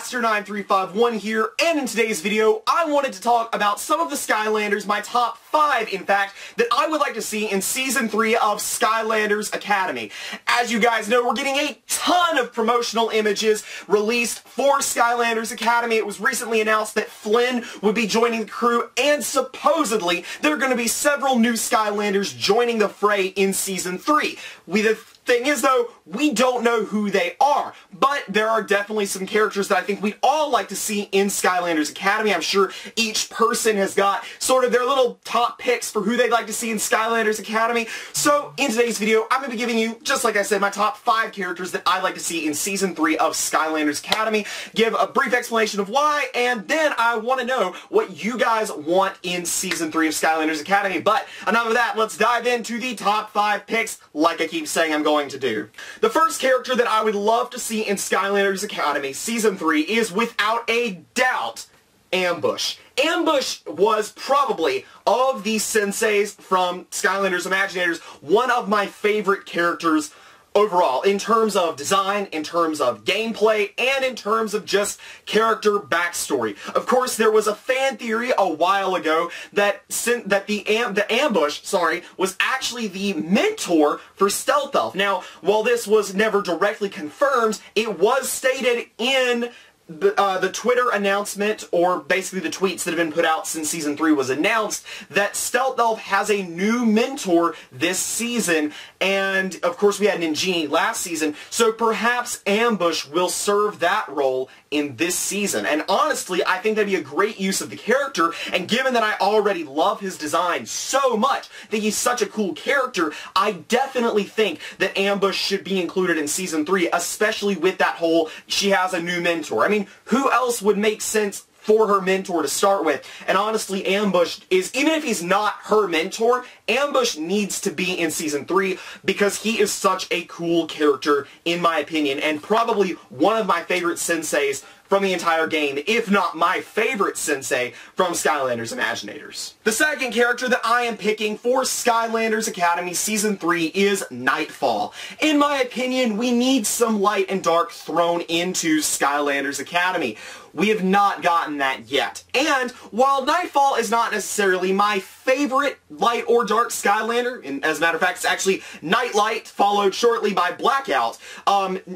Master9351 here, and in today's video, I wanted to talk about some of the Skylanders, my top 5, in fact, that I would like to see in Season 3 of Skylanders Academy. As you guys know, we're getting a ton of promotional images released for Skylanders Academy. It was recently announced that Flynn would be joining the crew, and supposedly, there are going to be several new Skylanders joining the fray in Season 3. The thing is, though, we don't know who they are, but there are definitely some characters that I think we'd all like to see in Skylanders Academy. I'm sure each person has got sort of their little top picks for who they'd like to see in Skylanders Academy. So, in today's video, I'm going to be giving you, just like I said, my top 5 characters that I'd like to see in Season 3 of Skylanders Academy, give a brief explanation of why, and then I want to know what you guys want in Season 3 of Skylanders Academy. But, enough of that, let's dive into the top 5 picks, like I keep saying I'm going to do. The first character that I would love to see in Skylanders Academy Season 3 is, without a doubt, Ambush. Ambush was probably, of the senseis from Skylanders Imaginators, one of my favorite characters overall, in terms of design, in terms of gameplay, and in terms of just character backstory. Of course, there was a fan theory a while ago that the Ambush, was actually the mentor for Stealth Elf. Now, while this was never directly confirmed, it was stated in the Twitter announcement, or basically the tweets that have been put out since Season 3 was announced, that Stealth Elf has a new mentor this season, and of course we had Ninjini last season, so perhaps Ambush will serve that role in this season. And honestly, I think that'd be a great use of the character, and given that I already love his design so much, that he's such a cool character, I definitely think that Ambush should be included in Season 3, especially with that whole, she has a new mentor. I mean, who else would make sense for her mentor to start with? And honestly, Ambush is, even if he's not her mentor, Ambush needs to be in Season 3 because he is such a cool character, in my opinion, and probably one of my favorite senseis from the entire game, if not my favorite sensei from Skylanders Imaginators. The second character that I am picking for Skylanders Academy Season 3 is Nightfall. In my opinion, we need some light and dark thrown into Skylanders Academy. We have not gotten that yet. And while Nightfall is not necessarily my favorite light or dark Skylander, and as a matter of fact, it's actually Nightlight followed shortly by Blackout,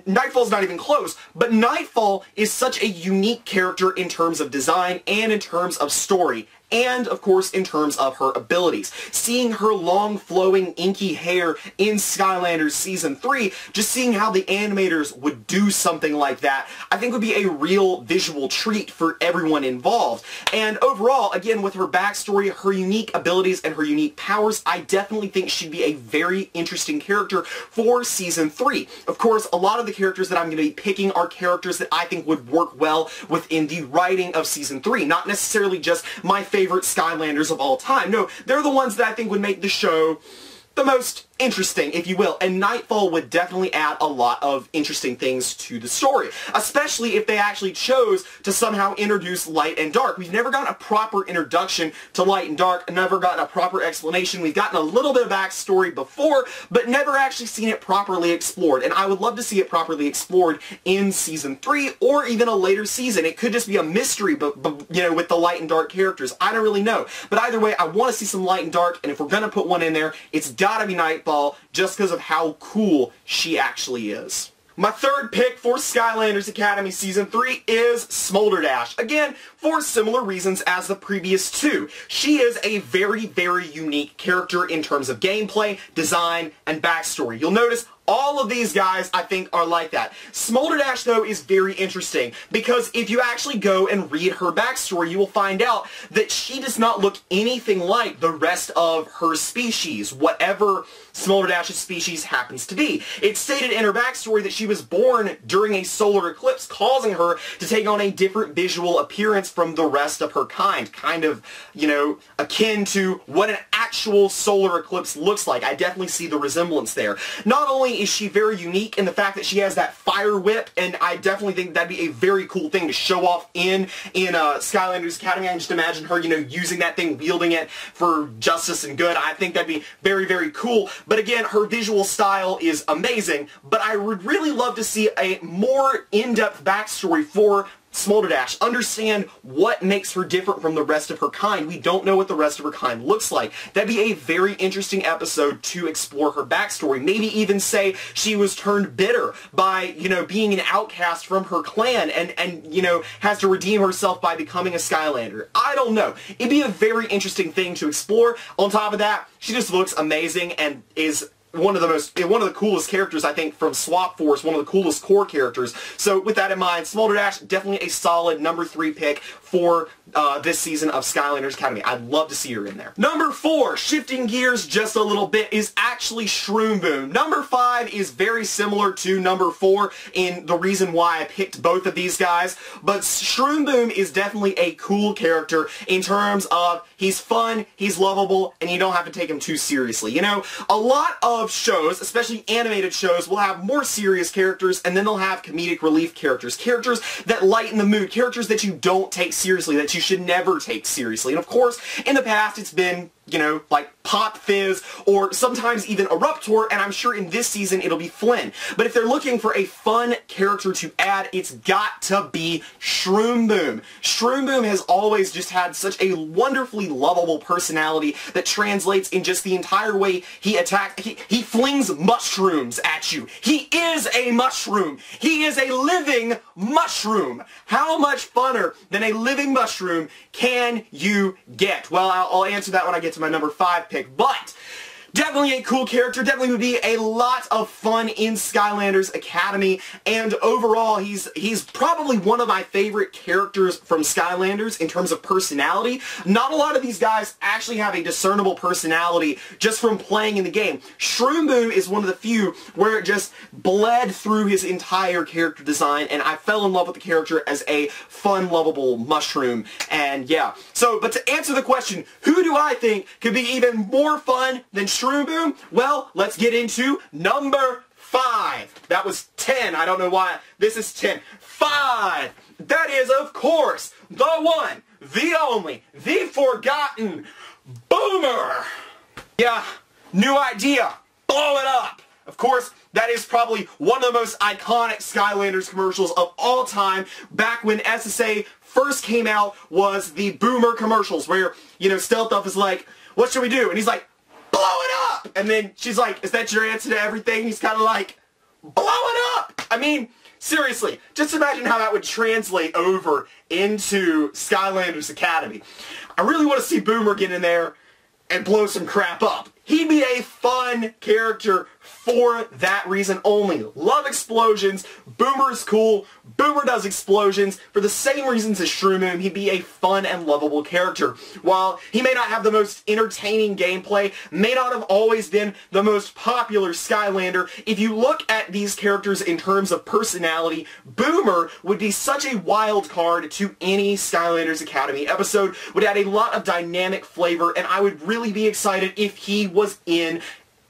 Nightfall's not even close, but Nightfall is such a unique character in terms of design and in terms of story. And, of course, in terms of her abilities. Seeing her long, flowing, inky hair in Skylanders Season 3, just seeing how the animators would do something like that, I think would be a real visual treat for everyone involved. And overall, again, with her backstory, her unique abilities, and her unique powers, I definitely think she'd be a very interesting character for Season 3. Of course, a lot of the characters that I'm going to be picking are characters that I think would work well within the writing of Season 3. Not necessarily just my favorite Skylanders of all time. No, they're the ones that I think would make the show the most interesting, if you will, and Nightfall would definitely add a lot of interesting things to the story, especially if they actually chose to somehow introduce light and dark. We've never gotten a proper introduction to light and dark, never gotten a proper explanation. We've gotten a little bit of backstory before, but never actually seen it properly explored, and I would love to see it properly explored in Season 3, or even a later season. It could just be a mystery, but you know, with the light and dark characters. I don't really know, but either way, I want to see some light and dark, and if we're gonna put one in there, it's gotta be Nightfall, just because of how cool she actually is. My third pick for Skylanders Academy Season 3 is Smolderdash. Again, for similar reasons as the previous two. She is a very, very unique character in terms of gameplay, design, and backstory. You'll notice all of these guys, I think, are like that. Smolderdash, though, is very interesting, because if you actually go and read her backstory, you will find out that she does not look anything like the rest of her species, whatever Smolderdash's species happens to be. It's stated in her backstory that she was born during a solar eclipse, causing her to take on a different visual appearance from the rest of her kind. Kind of, you know, akin to what an actual solar eclipse looks like. I definitely see the resemblance there. Not only is she very unique in the fact that she has that fire whip, and I definitely think that'd be a very cool thing to show off in Skylanders Academy. I can just imagine her, you know, using that thing, wielding it for justice and good. I think that'd be very, very cool. But again, her visual style is amazing, but I would really love to see a more in-depth backstory for Smolderdash, understand what makes her different from the rest of her kind. We don't know what the rest of her kind looks like. That'd be a very interesting episode to explore her backstory. Maybe even say she was turned bitter by, you know, being an outcast from her clan and you know, has to redeem herself by becoming a Skylander. I don't know. It'd be a very interesting thing to explore. On top of that, she just looks amazing and is one of the coolest characters, I think, from Swap Force, one of the coolest core characters. So with that in mind, Smolderdash, definitely a solid number 3 pick for this season of Skylanders Academy. I'd love to see her in there. Number 4, shifting gears just a little bit, is actually Shroomboom. Number 5 is very similar to number 4 in the reason why I picked both of these guys, but Shroomboom is definitely a cool character in terms of he's fun, he's lovable, and you don't have to take him too seriously. You know, a lot of shows, especially animated shows, will have more serious characters, and then they'll have comedic relief characters. Characters that lighten the mood. Characters that you don't take seriously, that you should never take seriously. And of course, in the past, it's been, you know, like Pop Fizz, or sometimes even Eruptor, and I'm sure in this season it'll be Flynn. But if they're looking for a fun character to add, it's got to be Shroomboom. Shroomboom has always just had such a wonderfully lovable personality that translates in just the entire way he attacks. He flings mushrooms at you. He is a mushroom. He is a living mushroom. How much funner than a living mushroom can you get? Well, I'll answer that when I get to my number 5 pick, but definitely a cool character, definitely would be a lot of fun in Skylanders Academy, and overall he's probably one of my favorite characters from Skylanders in terms of personality. Not a lot of these guys actually have a discernible personality just from playing in the game. Shroomboom is one of the few where it just bled through his entire character design, and I fell in love with the character as a fun, lovable mushroom, and yeah. So, but to answer the question, who do I think could be even more fun than Shroomboom? Well, let's get into number 5. That was 10. I don't know why. This is 10. 5. That is, of course, the one, the only, the forgotten Boomer. Yeah, new idea. Blow it up. Of course, that is probably one of the most iconic Skylanders commercials of all time. Back when SSA first came out was the Boomer commercials where, you know, Stealth Elf is like, what should we do? And he's like, blow it up! And then she's like, is that your answer to everything? He's kind of like, blow it up! I mean, seriously, just imagine how that would translate over into Skylanders Academy. I really want to see Boomer get in there and blow some crap up. He'd be a fun character for that reason only. Love explosions. Boomer is cool. Boomer does explosions. For the same reasons as Shroomboom, he'd be a fun and lovable character. While he may not have the most entertaining gameplay, may not have always been the most popular Skylander, if you look at these characters in terms of personality, Boomer would be such a wild card to any Skylanders Academy episode, would add a lot of dynamic flavor, and I would really be excited if he was in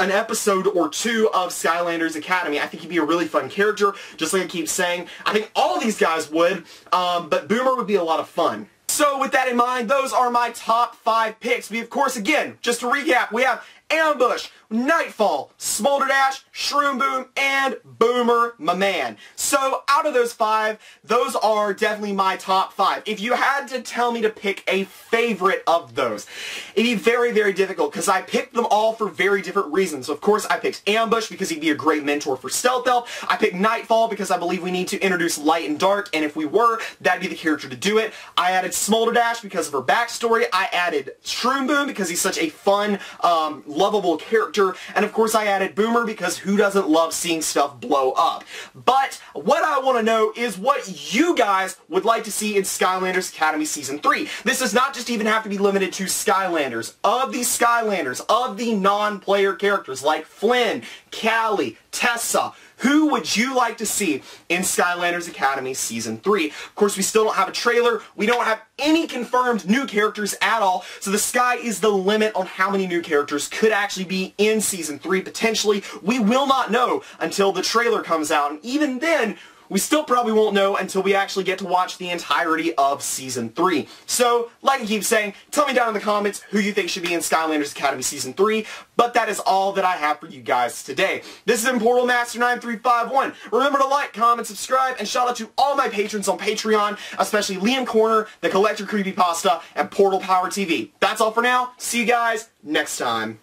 an episode or 2 of Skylanders Academy. I think he'd be a really fun character, just like I keep saying. I think all of these guys would, but Boomer would be a lot of fun. So with that in mind, those are my top 5 picks. We, of course, again, just to recap, we have Ambush, Nightfall, Smolderdash, Shroomboom, and Boomer, my man. So, out of those 5, those are definitely my top 5. If you had to tell me to pick a favorite of those, it'd be very, very difficult, because I picked them all for very different reasons. Of course, I picked Ambush because he'd be a great mentor for Stealth Elf. I picked Nightfall because I believe we need to introduce light and dark, and if we were, that'd be the character to do it. I added Smolderdash because of her backstory. I added Shroomboom because he's such a fun, lovable character, and of course I added Boomer because who doesn't love seeing stuff blow up? But what I want to know is what you guys would like to see in Skylanders Academy Season 3. This does not just even have to be limited to Skylanders. Of the Skylanders, of the non-player characters like Flynn, Callie, Tessa, who would you like to see in Skylanders Academy Season 3? Of course, we still don't have a trailer. We don't have any confirmed new characters at all, so the sky is the limit on how many new characters could actually be in Season 3, potentially. We will not know until the trailer comes out, and even then, we still probably won't know until we actually get to watch the entirety of Season 3. So, like I keep saying, tell me down in the comments who you think should be in Skylanders Academy Season 3, but that is all that I have for you guys today. This is Portal Master 9351. Remember to like, comment, subscribe, and shout out to all my patrons on Patreon, especially Liam Corner, The Collector Creepypasta, and Portal Power TV. That's all for now. See you guys next time.